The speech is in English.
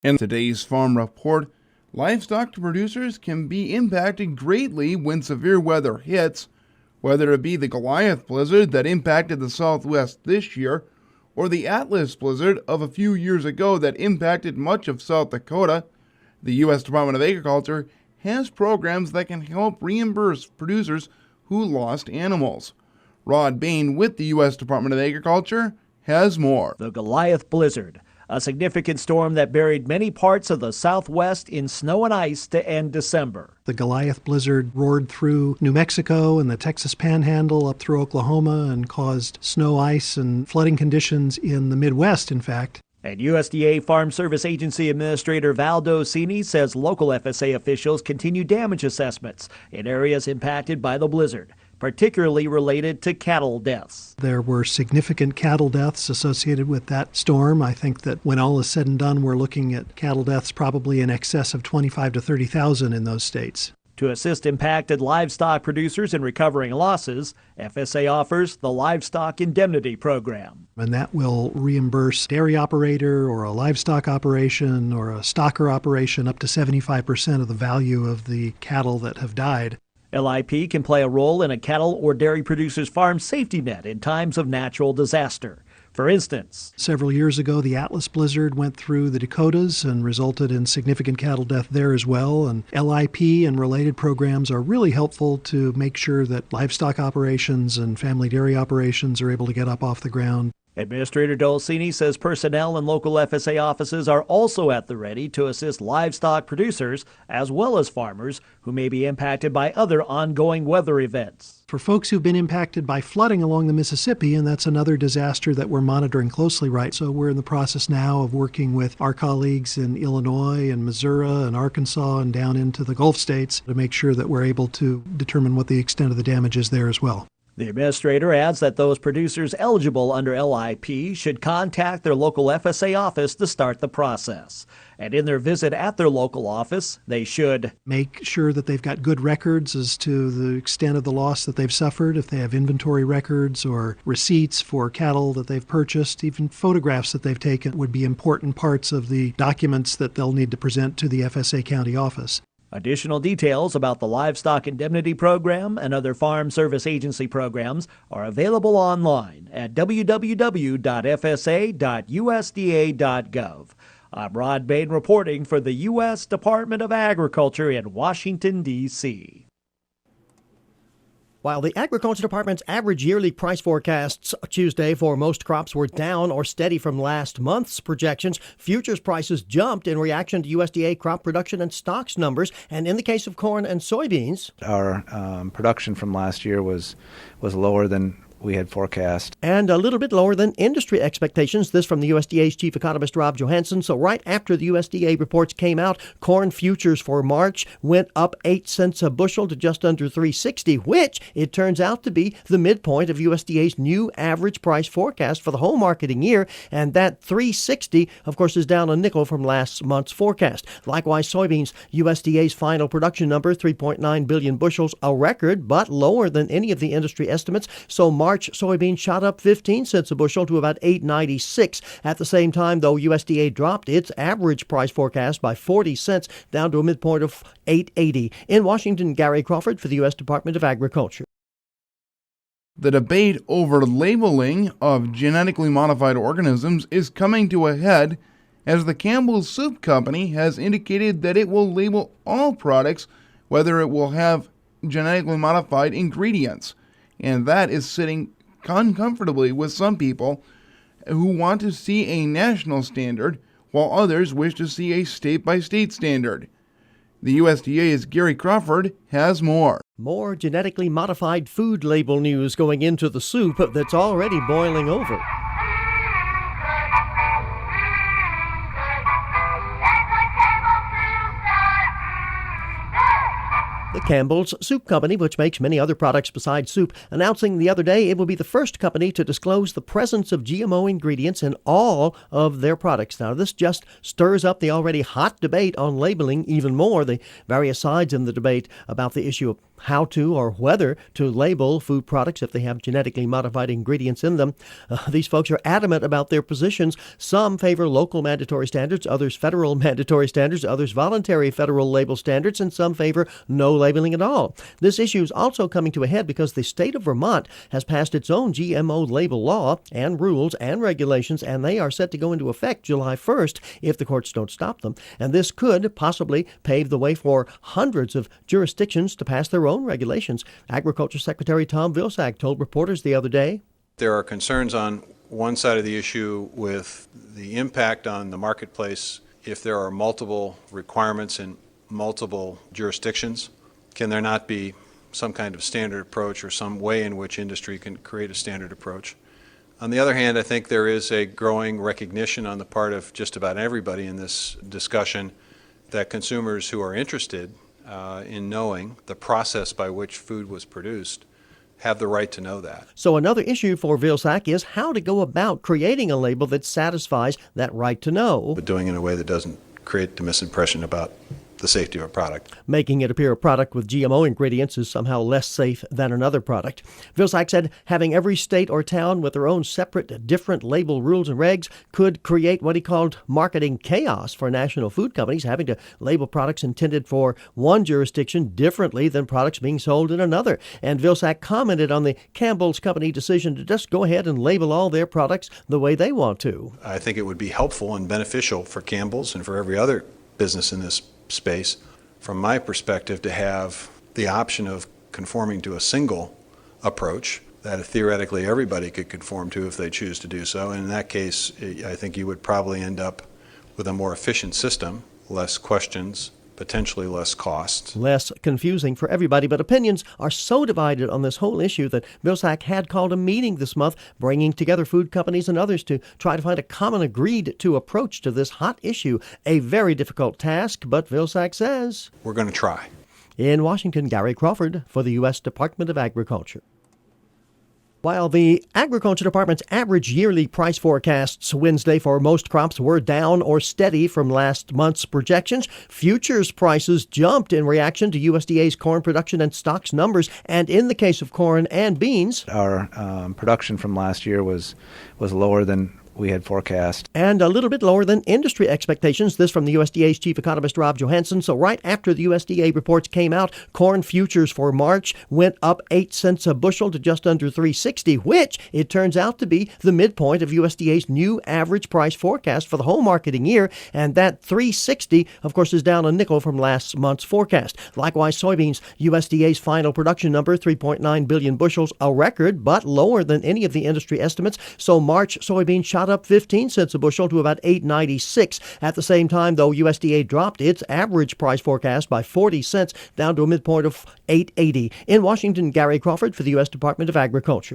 In today's Farm Report, livestock producers can be impacted greatly when severe weather hits, whether it be the Goliath blizzard that impacted the Southwest this year, or the Atlas blizzard of a few years ago that impacted much of South Dakota. The U.S. Department of Agriculture has programs that can help reimburse producers who lost animals. Rod Bain with the U.S. Department of Agriculture has more. The Goliath blizzard, a significant storm that buried many parts of the Southwest in snow and ice to end December. The Goliath blizzard roared through New Mexico and the Texas Panhandle up through Oklahoma and caused snow, ice, and flooding conditions in the Midwest, in fact. And USDA Farm Service Agency Administrator Val Docini says local FSA officials continue damage assessments in areas impacted by the blizzard, particularly related to cattle deaths. There were significant cattle deaths associated with that storm. I think that when all is said and done, we're looking at cattle deaths probably in excess of 25 to 30,000 in those states. To assist impacted livestock producers in recovering losses, FSA offers the Livestock Indemnity Program. And that will reimburse a dairy operator or a livestock operation or a stocker operation up to 75% of the value of the cattle that have died. LIP can play a role in a cattle or dairy producer's farm safety net in times of natural disaster. For instance, several years ago, the Atlas blizzard went through the Dakotas and resulted in significant cattle death there as well. And LIP and related programs are really helpful to make sure that livestock operations and family dairy operations are able to get up off the ground. Administrator Dolcini says personnel in local FSA offices are also at the ready to assist livestock producers as well as farmers who may be impacted by other ongoing weather events. For folks who've been impacted by flooding along the Mississippi, and that's another disaster that we're monitoring closely, right? So we're in the process now of working with our colleagues in Illinois and Missouri and Arkansas and down into the Gulf states to make sure that we're able to determine what the extent of the damage is there as well. The administrator adds that those producers eligible under LIP should contact their local FSA office to start the process. And in their visit at their local office, they should make sure that they've got good records as to the extent of the loss that they've suffered, if they have inventory records or receipts for cattle that they've purchased, even photographs that they've taken would be important parts of the documents that they'll need to present to the FSA county office. Additional details about the Livestock Indemnity Program and other Farm Service Agency programs are available online at www.fsa.usda.gov. I'm Rod Bain reporting for the U.S. Department of Agriculture in Washington, D.C. While the Agriculture Department's average yearly price forecasts Tuesday for most crops were down or steady from last month's projections, futures prices jumped in reaction to USDA crop production and stocks numbers. And in the case of corn and soybeans, our production from last year was lower than we had forecast. And a little bit lower than industry expectations. This from the USDA's chief economist, Rob Johansson. So right after the USDA reports came out, corn futures for March went up 8 cents a bushel to just under $3.60, which it turns out to be the midpoint of USDA's new average price forecast for the whole marketing year. And that $3.60, of course, is down a nickel from last month's forecast. Likewise, soybeans, USDA's final production number, 3.9 billion bushels, a record, but lower than any of the industry estimates. So March soybeans shot up 15 cents a bushel to about $8.96. At the same time, though, USDA dropped its average price forecast by 40 cents down to a midpoint of $8.80. In Washington, Gary Crawford for the U.S. Department of Agriculture. The debate over labeling of genetically modified organisms is coming to a head as the Campbell's Soup Company has indicated that it will label all products whether it will have genetically modified ingredients. And that is sitting uncomfortably with some people who want to see a national standard, while others wish to see a state-by-state standard. The USDA's Gary Crawford has more. More genetically modified food label news going into the soup that's already boiling over. The Campbell's Soup Company, which makes many other products besides soup, announcing the other day it will be the first company to disclose the presence of GMO ingredients in all of their products. Now, this just stirs up the already hot debate on labeling even more. The various sides in the debate about the issue how to or whether to label food products if they have genetically modified ingredients in them. These folks are adamant about their positions. Some favor local mandatory standards, others federal mandatory standards, others voluntary federal label standards, and some favor no labeling at all. This issue is also coming to a head because the state of Vermont has passed its own GMO label law and rules and regulations, and they are set to go into effect July 1st if the courts don't stop them. And this could possibly pave the way for hundreds of jurisdictions to pass their own regulations. Agriculture Secretary Tom Vilsack told reporters the other day, there are concerns on one side of the issue with the impact on the marketplace if there are multiple requirements in multiple jurisdictions. Can there not be some kind of standard approach or some way in which industry can create a standard approach? On the other hand, I think there is a growing recognition on the part of just about everybody in this discussion that consumers who are interested in knowing the process by which food was produced have the right to know that. So another issue for Vilsack is how to go about creating a label that satisfies that right to know, but doing it in a way that doesn't create the misimpression about the safety of a product. Making it appear a product with GMO ingredients is somehow less safe than another product. Vilsack said having every state or town with their own separate, different label rules and regs could create what he called marketing chaos for national food companies, having to label products intended for one jurisdiction differently than products being sold in another. And Vilsack commented on the Campbell's Company decision to just go ahead and label all their products the way they want to. I think it would be helpful and beneficial for Campbell's and for every other business in this space, from my perspective, to have the option of conforming to a single approach that theoretically everybody could conform to if they choose to do so. And in that case, I think you would probably end up with a more efficient system, less questions, potentially less costs. Less confusing for everybody, but opinions are so divided on this whole issue that Vilsack had called a meeting this month, bringing together food companies and others to try to find a common agreed-to approach to this hot issue. A very difficult task, but Vilsack says, we're going to try. In Washington, Gary Crawford for the U.S. Department of Agriculture. While the Agriculture Department's average yearly price forecasts Wednesday for most crops were down or steady from last month's projections, futures prices jumped in reaction to USDA's corn production and stocks numbers. And in the case of corn and beans, Our production from last year was lower than we had forecast. And a little bit lower than industry expectations. This from the USDA's chief economist, Rob Johansson. So right after the USDA reports came out, corn futures for March went up 8 cents a bushel to just under $3.60, which it turns out to be the midpoint of USDA's new average price forecast for the whole marketing year. And that $3.60, of course, is down a nickel from last month's forecast. Likewise, soybeans, USDA's final production number, 3.9 billion bushels, a record, but lower than any of the industry estimates. So March soybeans shot up 15 cents a bushel to about $8.96. At the same time, though, USDA dropped its average price forecast by 40 cents down to a midpoint of $8.80. In Washington, Gary Crawford for the U.S. Department of Agriculture.